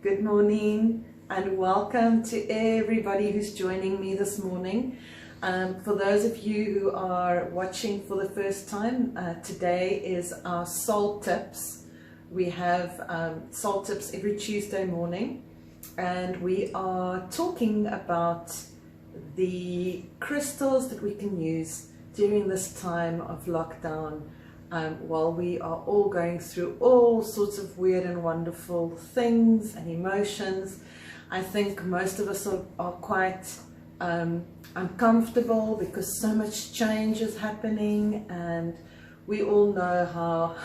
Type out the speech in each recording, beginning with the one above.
Good morning and welcome to everybody who's joining me this morning. For those of you who are watching for the first time, today is our soul tips. We have soul tips every Tuesday morning, and we are talking about the crystals that we can use during this time of lockdown, while we are all going through all sorts of weird and wonderful things and emotions. I think most of us are quite uncomfortable because so much change is happening, and we all know how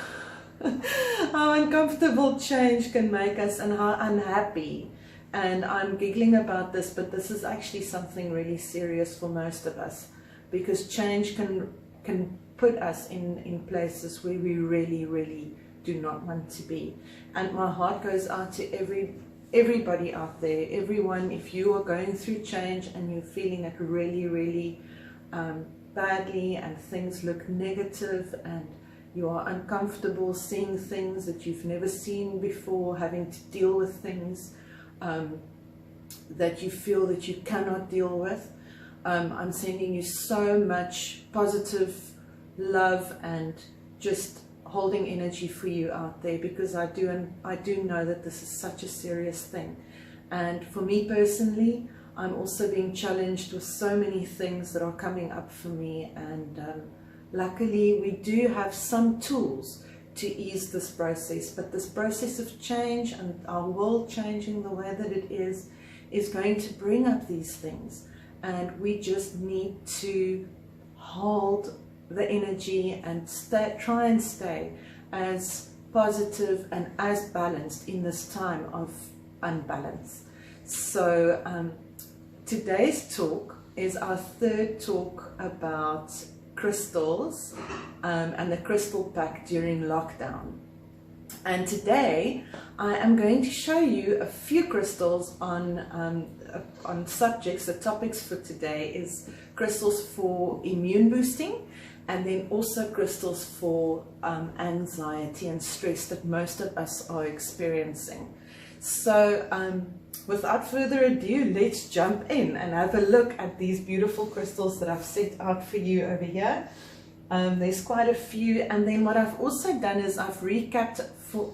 how uncomfortable change can make us and how unhappy. And I'm giggling about this, but this is actually something really serious for most of us, because change can put us in places where we really do not want to be. And my heart goes out to everybody out there, everyone. If you are going through change and you're feeling it really badly, and things look negative, and you are uncomfortable seeing things that you've never seen before, having to deal with things that you feel that you cannot deal with, I'm sending you so much positive love and just holding energy for you out there, because I do know that this is such a serious thing. And for me personally, I'm also being challenged with so many things that are coming up for me, and luckily we do have some tools to ease this process. But this process of change and our world changing the way that it is going to bring up these things, and we just need to hold the energy and try and stay as positive and as balanced in this time of unbalance. So today's talk is our third talk about crystals and the crystal pack during lockdown. And today I am going to show you a few crystals on subjects. The topics for today is crystals for immune boosting, and then also crystals for anxiety and stress that most of us are experiencing. So without further ado, let's jump in and have a look at these beautiful crystals that I've set out for you over here. There's quite a few, and then what I've also done is I've recapped for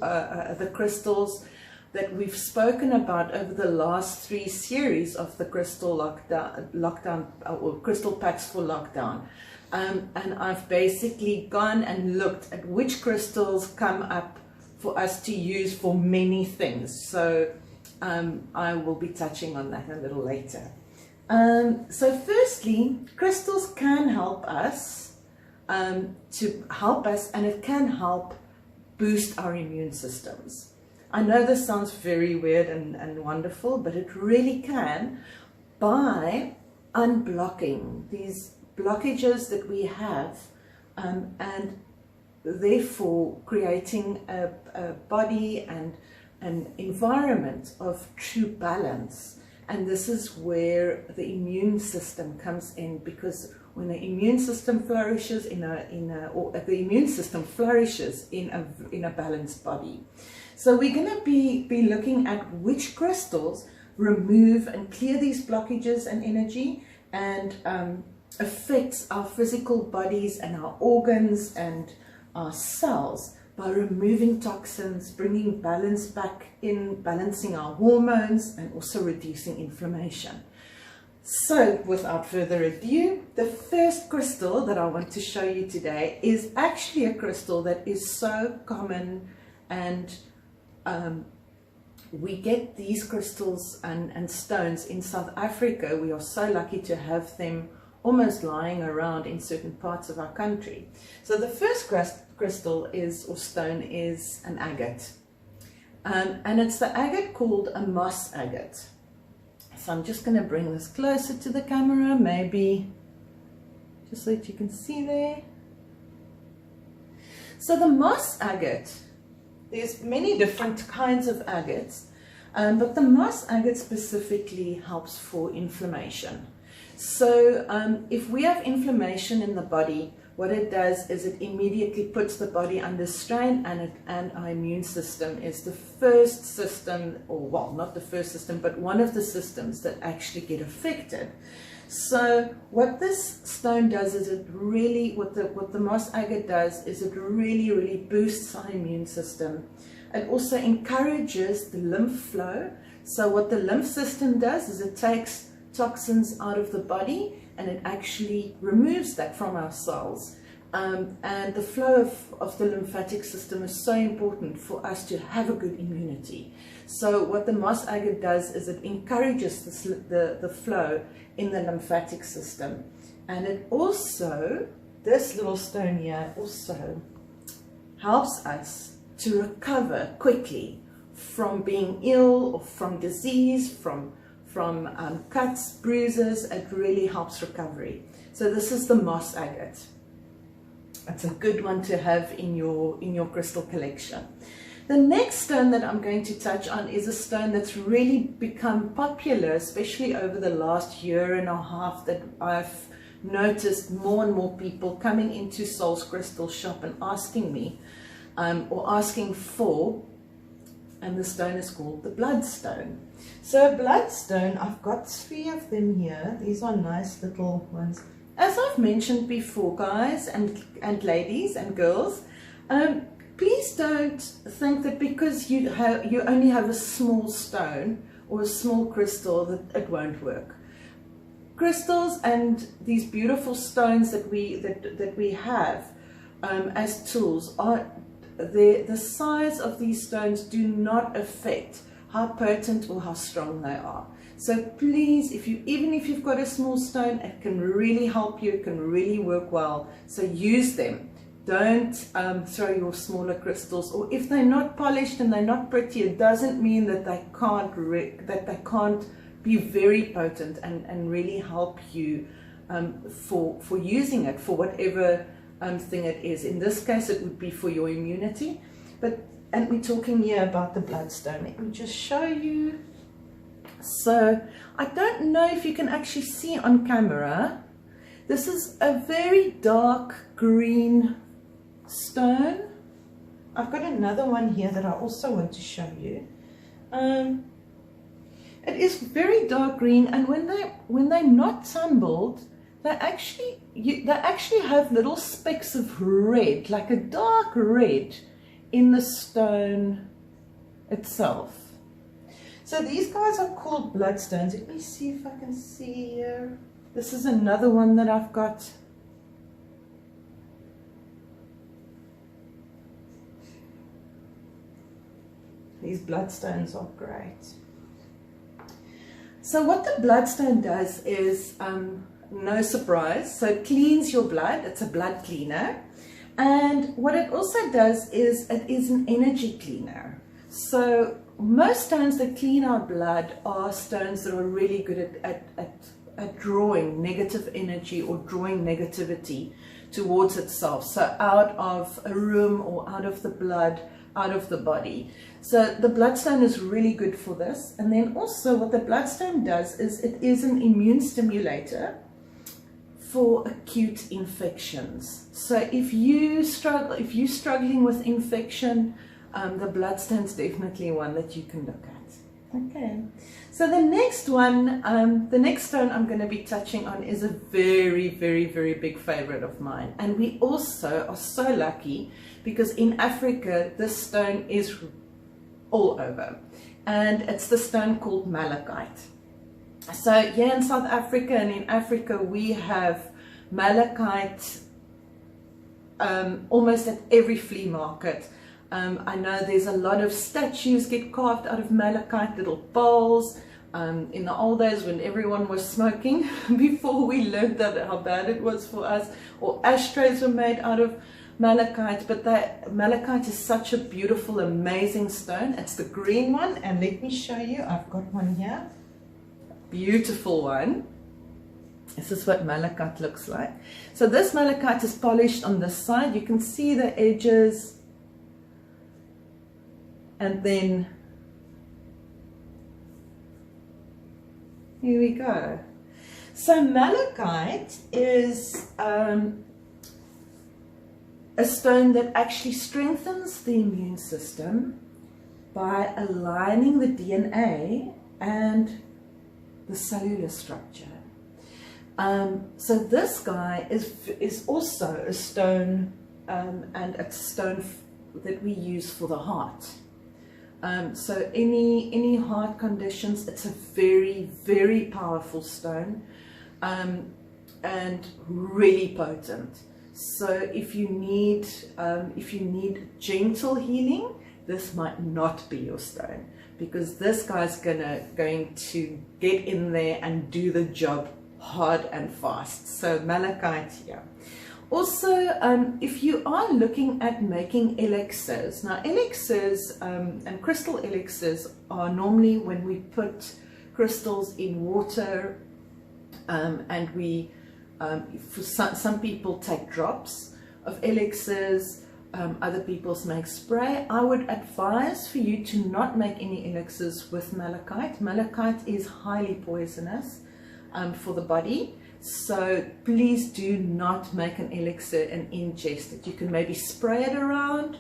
the crystals that we've spoken about over the last 3 series of the crystal lockdown or crystal packs for lockdown. And I've basically gone and looked at which crystals come up for us to use for many things. So I will be touching on that a little later. So firstly, crystals can help us and it can help boost our immune systems. I know this sounds very weird and wonderful, but it really can, by unblocking these blockages that we have, and therefore creating a body and an environment of true balance. And this is where the immune system comes in, because when the immune system flourishes in a balanced body. So we're going to be looking at which crystals remove and clear these blockages and energy, and affects our physical bodies and our organs and our cells by removing toxins, bringing balance back in, balancing our hormones, and also reducing inflammation. So without further ado, the first crystal that I want to show you today is actually a crystal that is so common, and we get these crystals and stones in South Africa. We are so lucky to have them almost lying around in certain parts of our country. So the first crystal or stone is an agate, and it's the agate called a moss agate. So I'm just going to bring this closer to the camera, maybe just so that you can see there. So the moss agate, there's many different kinds of agates, but the moss agate specifically helps for inflammation. So if we have inflammation in the body, what it does is it immediately puts the body under strain, and our immune system is the first system, or well, not the first system, but one of the systems that actually get affected. So what this stone does is it really, what the moss agate does is it really boosts our immune system. It also encourages the lymph flow. So what the lymph system does is it takes toxins out of the body and it actually removes that from our cells. And the flow of the lymphatic system is so important for us to have a good immunity. So what the moss agate does is it encourages the flow in the lymphatic system. And it also, this little stone here also helps us to recover quickly from being ill or from disease, from cuts, bruises. It really helps recovery. So this is the moss agate. It's a good one to have in your crystal collection. The next stone that I'm going to touch on is a stone that's really become popular, especially over the last year and a half, that I've noticed more and more people coming into Soul's Crystal shop and asking me or asking for, and the stone is called the Bloodstone. So Bloodstone, I've got 3 of them here. These are nice little ones. As I've mentioned before, guys and ladies and girls, please don't think that because you only have a small stone or a small crystal that it won't work. Crystals and these beautiful stones that we have as tools are the size of these stones do not affect how potent or how strong they are. So please, even if you've got a small stone, it can really help you, it can really work well. So use them. Don't throw your smaller crystals, or if they're not polished and they're not pretty, it doesn't mean that they can't be very potent and really help you for using it for whatever thing it is. In this case, it would be for your immunity. And we're talking here about the Bloodstone. Let me just show you. So I don't know if you can actually see on camera. This is a very dark green stone. I've got another one here that I also want to show you. It is very dark green, and when they're not tumbled, they actually have little specks of red, like a dark red, in the stone itself. So these guys are called bloodstones. Let me see if I can see here. This is another one that I've got. These bloodstones are great. So what the bloodstone does is, no surprise, so it cleans your blood. It's a blood cleaner. And what it also does is it is an energy cleaner. So most stones that clean our blood are stones that are really good at drawing negative energy or drawing negativity towards itself. So out of a room or out of the blood, out of the body. So the bloodstone is really good for this. And then also what the bloodstone does is it is an immune stimulator for acute infections. So if you're struggling with infection, the bloodstone is definitely one that you can look at. Okay, so the next one, the next stone I'm going to be touching on is a very, very, very big favorite of mine. And we also are so lucky because in Africa, this stone is all over. And it's the stone called malachite. So here in South Africa and in Africa, we have malachite almost at every flea market. I know there's a lot of statues get carved out of malachite, little bowls. In the old days when everyone was smoking, before we learned how bad it was for us, or ashtrays were made out of malachite. But that malachite is such a beautiful, amazing stone. It's the green one, and let me show you. I've got one here. Beautiful one. This is what malachite looks like. So this malachite is polished on this side. You can see the edges. And then here we go. So malachite is a stone that actually strengthens the immune system by aligning the DNA and the cellular structure. So this guy is also a stone, and it's a stone that we use for the heart. So any heart conditions, it's a very, very powerful stone, and really potent. So if you need gentle healing, this might not be your stone, because this guy's going to get in there and do the job hard and fast. So malachite here. Also, if you are looking at making elixirs, now elixirs and crystal elixirs are normally when we put crystals in water, and we, for some people take drops of elixirs, other people make spray. I would advise for you to not make any elixirs with malachite. Malachite is highly poisonous for the body. So please do not make an elixir and ingest it. You can maybe spray it around,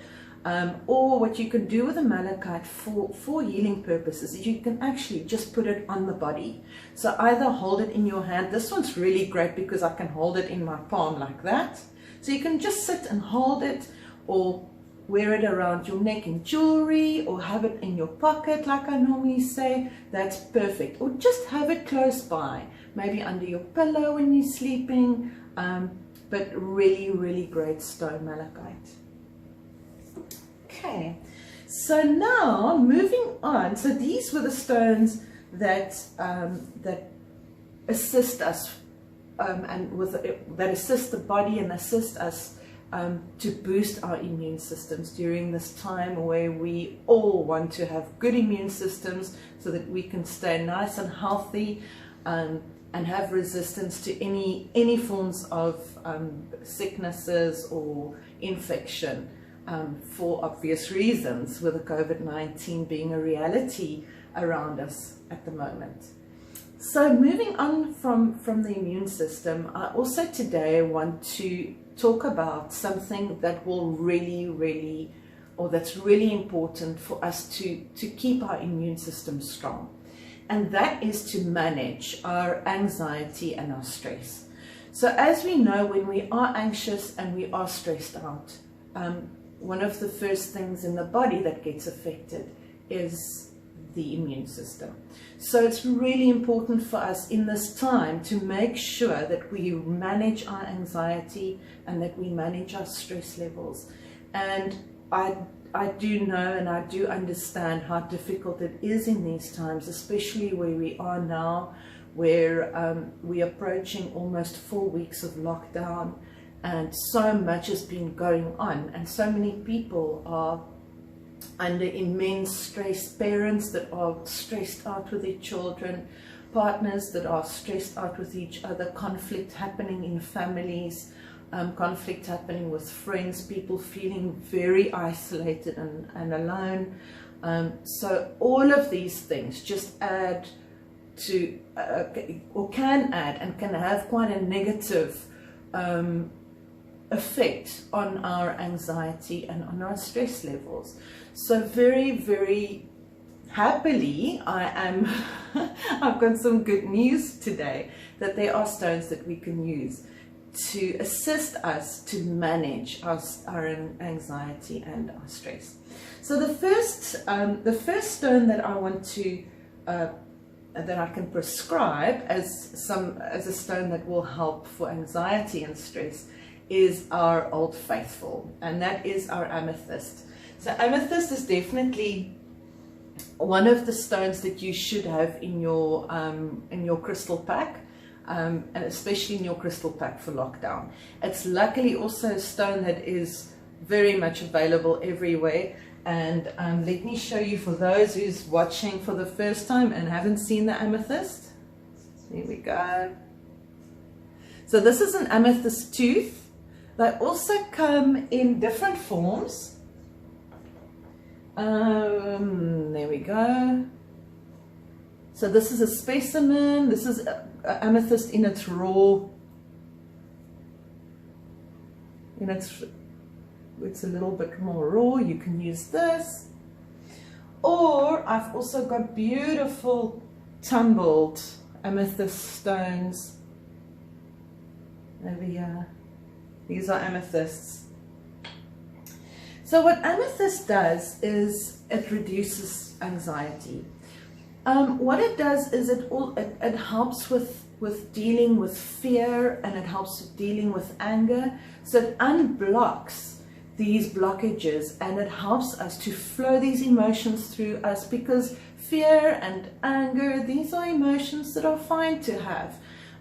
or what you can do with a malachite for healing purposes is you can actually just put it on the body. So either hold it in your hand. This one's really great because I can hold it in my palm like that. So you can just sit and hold it, or wear it around your neck in jewelry, or have it in your pocket like I normally say. That's perfect. Or just have it close by, maybe under your pillow when you're sleeping, but really, really great stone, malachite. Okay, so now moving on. So these were the stones that that assist us, and that assist the body and assist us to boost our immune systems during this time where we all want to have good immune systems so that we can stay nice and healthy, and have resistance to any forms of sicknesses or infection, for obvious reasons, with the COVID-19 being a reality around us at the moment. So moving on from the immune system, I also today want to talk about something that will really, or that's really important for us to keep our immune system strong. And that is to manage our anxiety and our stress. So as we know, when we are anxious and we are stressed out, one of the first things in the body that gets affected is the immune system. So it's really important for us in this time to make sure that we manage our anxiety and that we manage our stress levels. And I do know and I do understand how difficult it is in these times, especially where we are now, where we're approaching almost 4 weeks of lockdown, and so much has been going on, and so many people are under immense stress. Parents that are stressed out with their children, partners that are stressed out with each other, conflict happening in families, conflict happening with friends, people feeling very isolated and alone. So all of these things just add to, or can add and can have quite a negative effect on our anxiety and on our stress levels. So very happily, I've got some good news today, that there are stones that we can use to assist us to manage our anxiety and our stress. So the first stone that I want to that I can prescribe as a stone that will help for anxiety and stress is our Old Faithful, and that is our amethyst. So amethyst is definitely one of the stones that you should have in your crystal pack, and especially in your crystal pack for lockdown. It's luckily also a stone that is very much available everywhere. And let me show you, for those who's watching for the first time and haven't seen the amethyst. Here we go. So this is an amethyst tooth. They also come in different forms. There we go. So this is a specimen. This is amethyst in its it's a little bit more raw, you can use this. Or I've also got beautiful tumbled amethyst stones over here. These are amethysts. So what amethyst does is it reduces anxiety. What it does is it helps with dealing with fear, and it helps with dealing with anger. So it unblocks these blockages, and it helps us to flow these emotions through us, because fear and anger, these are emotions that are fine to have.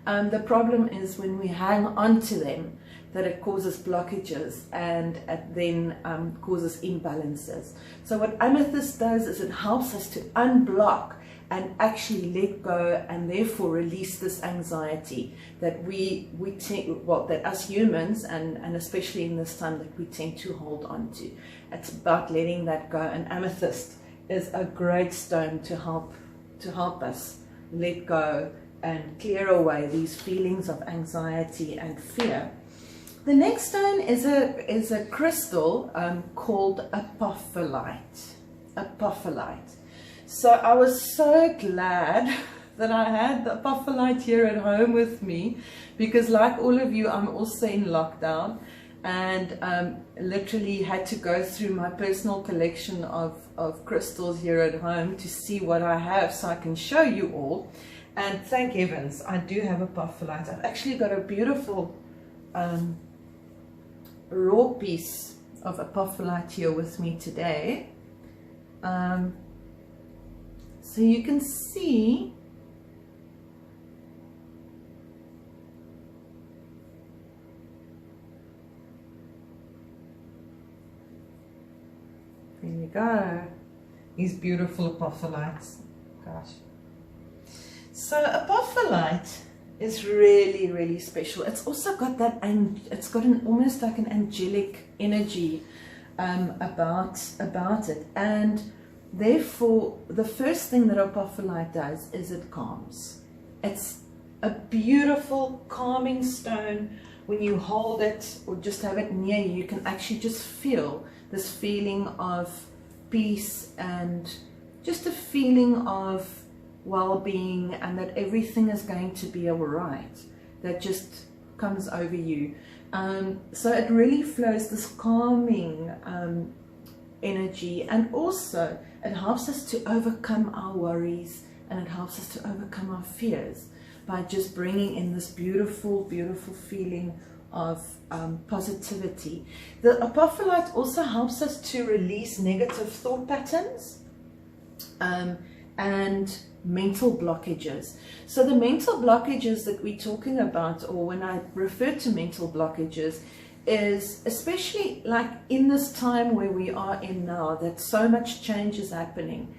The problem is when we hang on to them, that it causes blockages, and it then causes imbalances. So what amethyst does is it helps us to unblock and actually let go, and therefore release this anxiety that that us humans, and especially in this time, that we tend to hold on to. It's about letting that go, and amethyst is a great stone to help us let go and clear away these feelings of anxiety and fear. The next stone is a crystal called apophyllite. Apophyllite. So I was so glad that I had the apophyllite here at home with me, because like all of you, I'm also in lockdown, and literally had to go through my personal collection of crystals here at home to see what I have, so I can show you all. And thank heavens, I do have apophyllite. I've actually got a beautiful raw piece of apophyllite here with me today. So you can see there you go, these beautiful apophylites. Gosh. So apophyllite is really, really special. It's also got that, and it's got almost like an angelic energy about it, and therefore the first thing that apophyllite does is it calms. It's a beautiful calming stone. When you hold it or just have it near you, you can actually just feel this feeling of peace, and just a feeling of well-being, and that everything is going to be all right. That just comes over you. So it really flows this calming energy, and also it helps us to overcome our worries, and it helps us to overcome our fears by just bringing in this beautiful, beautiful feeling of positivity. The apophyllite also helps us to release negative thought patterns and mental blockages. So the mental blockages that we're talking about, or when I refer to mental blockages, is especially like in this time where we are in now, that so much change is happening.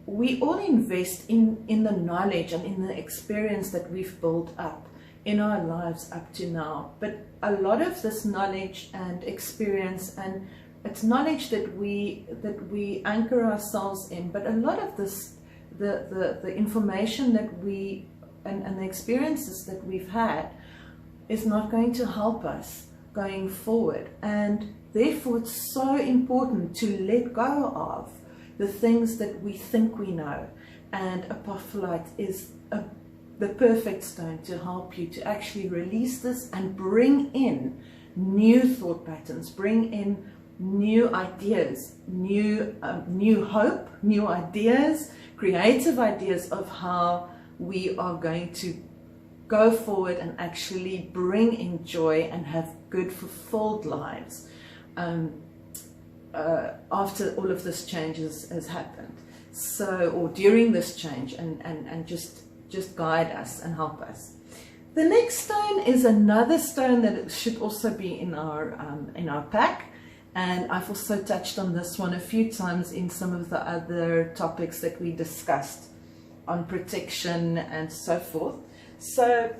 We all invest in the knowledge and in the experience that we've built up in our lives up to now, but a lot of this knowledge and experience, and it's knowledge that we anchor ourselves in, but a lot of this, the information that we and the experiences that we've had is not going to help us going forward. And therefore it's so important to let go of the things that we think we know, and apophyllite is the perfect stone to help you to actually release this and bring in new thought patterns, bring in new ideas, new hope, new ideas, creative ideas of how we are going to go forward and actually bring in joy and have good, fulfilled lives after all of this change has happened. So, or during this change, and just guide us and help us. The next stone is another stone that should also be in our pack, and I've also touched on this one a few times in some of the other topics that we discussed on protection and so forth. So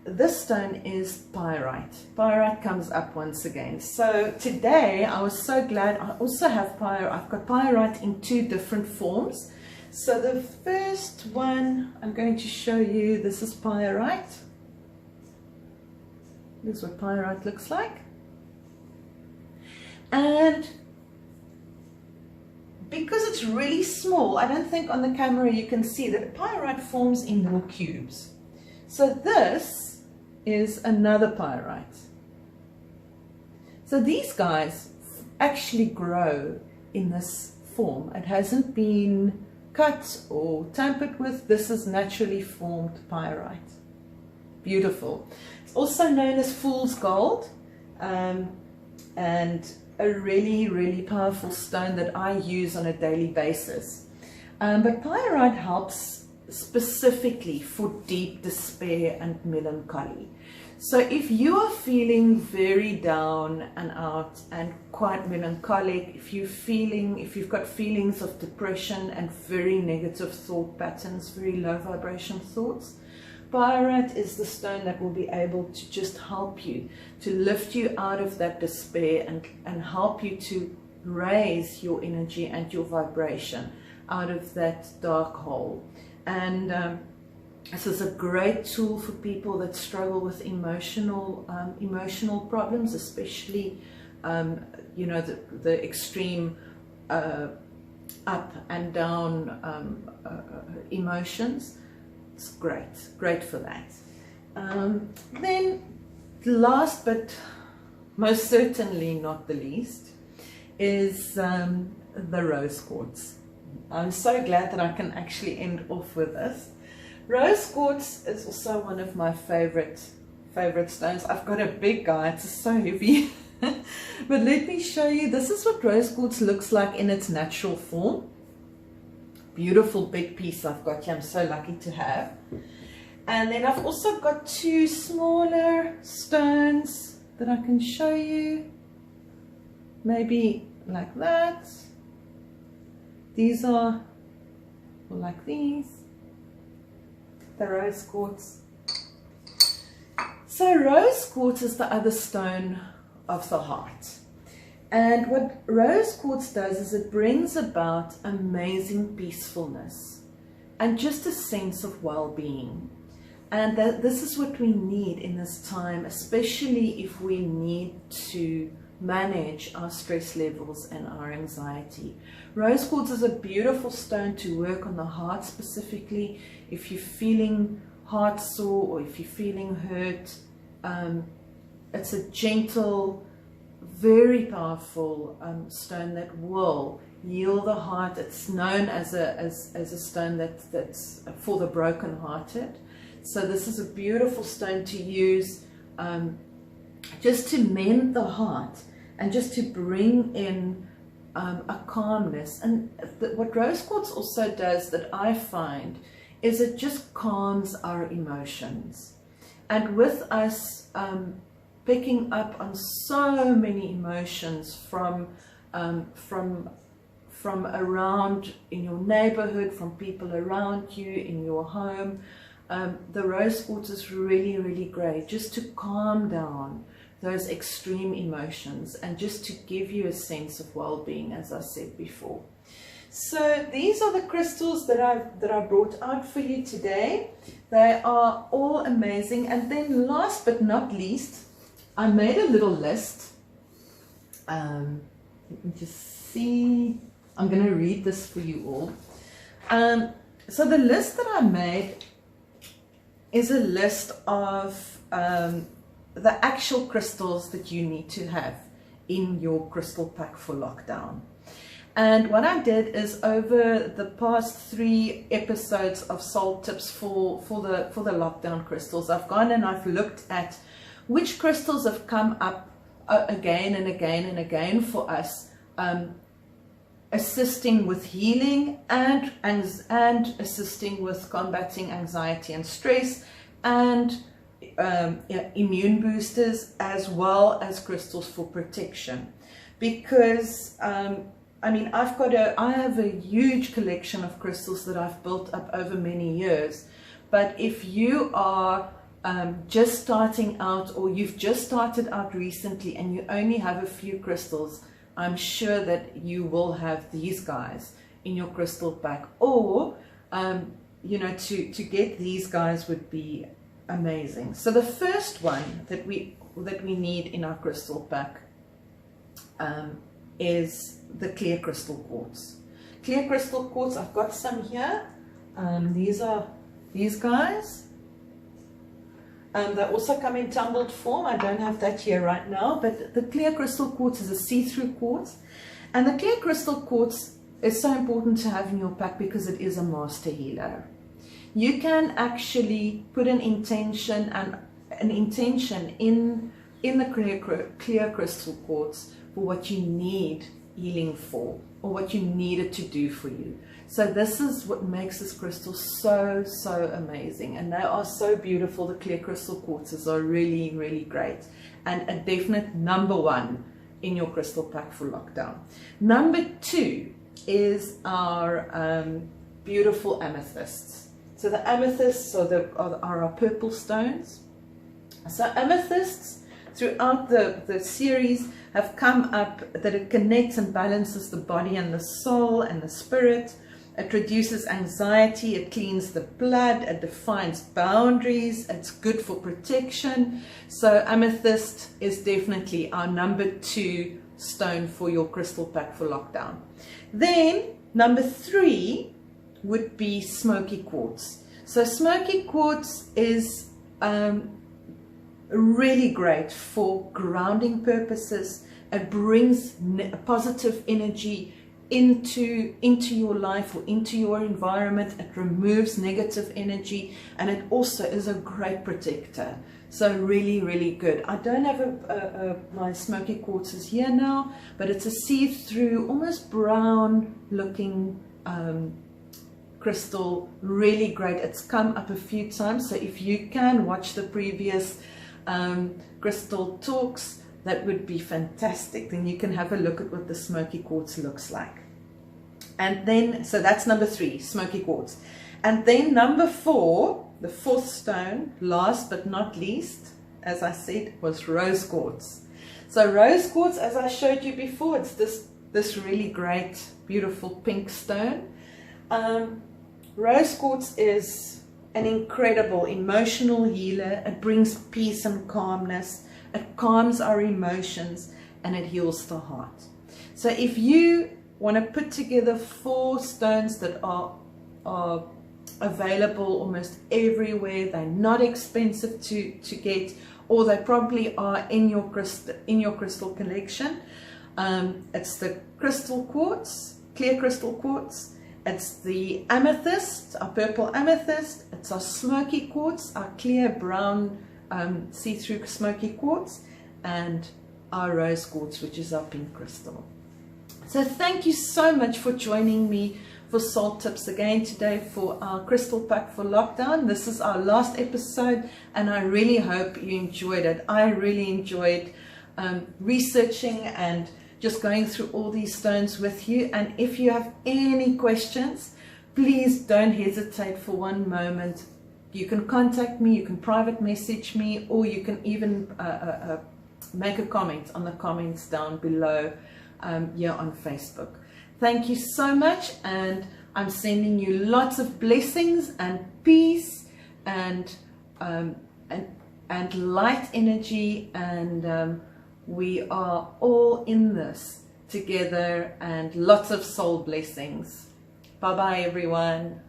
this stone is pyrite. Pyrite comes up once again. So today I was so glad I also have pyrite. I've got pyrite in two different forms. So the first one I'm going to show you, this is pyrite. This is what pyrite looks like. And because it's really small, I don't think on the camera you can see that pyrite forms in little cubes. So this is another pyrite. So these guys actually grow in this form. It hasn't been cut or tampered with. This is naturally formed pyrite. Beautiful. It's also known as fool's gold, and a really, really powerful stone that I use on a daily basis. But pyrite helps specifically for deep despair and melancholy. So if you are feeling very down and out and quite melancholic, if you've got feelings of depression and very negative thought patterns, very low vibration thoughts, pyrite is the stone that will be able to just help you, to lift you out of that despair and help you to raise your energy and your vibration out of that dark hole. And this is a great tool for people that struggle with emotional problems, especially you know, the extreme up and down emotions. It's great for that. Then last but most certainly not the least is the rose quartz. I'm so glad that I can actually end off with this. Rose quartz is also one of my favorite stones. I've got a big guy, it's so heavy. But let me show you, this is what rose quartz looks like in its natural form. Beautiful big piece I've got here, I'm so lucky to have. And then I've also got two smaller stones that I can show you. Maybe like that. These are like these. The rose quartz. So rose quartz is the other stone of the heart. And what rose quartz does is it brings about amazing peacefulness and just a sense of well-being. And this is what we need in this time, especially if we need to manage our stress levels and our anxiety. Rose quartz is a beautiful stone to work on the heart specifically. If you're feeling heart sore or if you're feeling hurt, it's a gentle, very powerful stone that will heal the heart. It's known as a stone that's for the broken-hearted. So this is a beautiful stone to use just to mend the heart and just to bring in a calmness. And what rose quartz also does that I find is it just calms our emotions. And with us picking up on so many emotions from around in your neighborhood, from people around you, in your home, the rose quartz is really, really great just to calm down those extreme emotions and just to give you a sense of well-being, as I said before. So these are the crystals that I brought out for you today. They are all amazing. And then last but not least, I made a little list. Let me just see. I'm going to read this for you all. So the list that I made is a list of the actual crystals that you need to have in your crystal pack for lockdown. And what I did is, over the past 3 episodes of Soul Tips for the lockdown crystals, I've gone and I've looked at which crystals have come up again and again and again for us, assisting with healing and assisting with combating anxiety and stress, and immune boosters, as well as crystals for protection. Because I mean, I have a huge collection of crystals that I've built up over many years. But if you are just starting out, or you've just started out recently and you only have a few crystals, I'm sure that you will have these guys in your crystal pack. Or you know, to get these guys would be amazing. So the first one that we need in our crystal pack is the clear crystal quartz. Clear crystal quartz, I've got some here. These are these guys. They also come in tumbled form. I don't have that here right now, but the clear crystal quartz is a see-through quartz. And the clear crystal quartz is so important to have in your pack because it is a master healer. You can actually put an intention in the clear crystal quartz for what you need healing for, or what you need it to do for you. So this is what makes this crystal so amazing, and they are so beautiful. The clear crystal quartzes are really great, and a definite #1 in your crystal pack for lockdown. #2 is our beautiful amethysts. So the amethysts are our purple stones. So amethysts throughout the series have come up that it connects and balances the body and the soul and the spirit. It reduces anxiety, it cleans the blood, it defines boundaries, it's good for protection. So amethyst is definitely our #2 stone for your crystal pack for lockdown. Then #3 would be smoky quartz. So smoky quartz is really great for grounding purposes. It brings positive energy into your life or into your environment. It removes negative energy, and it also is a great protector. So really good. I don't have my smoky quartzes here now, but it's a see-through, almost brown looking crystal. Really great. It's come up a few times, so if you can watch the previous crystal talks, that would be fantastic. Then you can have a look at what the smoky quartz looks like. And then, so that's #3, smoky quartz. And then #4, the 4th stone, last but not least, as I said, was rose quartz. So rose quartz, as I showed you before, it's this really great, beautiful pink stone. Rose quartz is an incredible emotional healer. It brings peace and calmness. It calms our emotions, and it heals the heart. So if you want to put together 4 stones that are available almost everywhere, they're not expensive to get, or they probably are in your crystal collection. It's the crystal quartz, clear crystal quartz. It's the amethyst, our purple amethyst. It's our smoky quartz, our clear brown see-through smoky quartz, and our rose quartz, which is our pink crystal. So thank you so much for joining me for Soul Tips again today for our crystal pack for lockdown. This is our last episode, and I really hope you enjoyed it. I really enjoyed researching and just going through all these stones with you. And if you have any questions, please don't hesitate for one moment. You can contact me, you can private message me, or you can even make a comment on the comments down below here on Facebook. Thank you so much, and I'm sending you lots of blessings and peace and light energy, and we are all in this together, and lots of soul blessings. Bye bye everyone.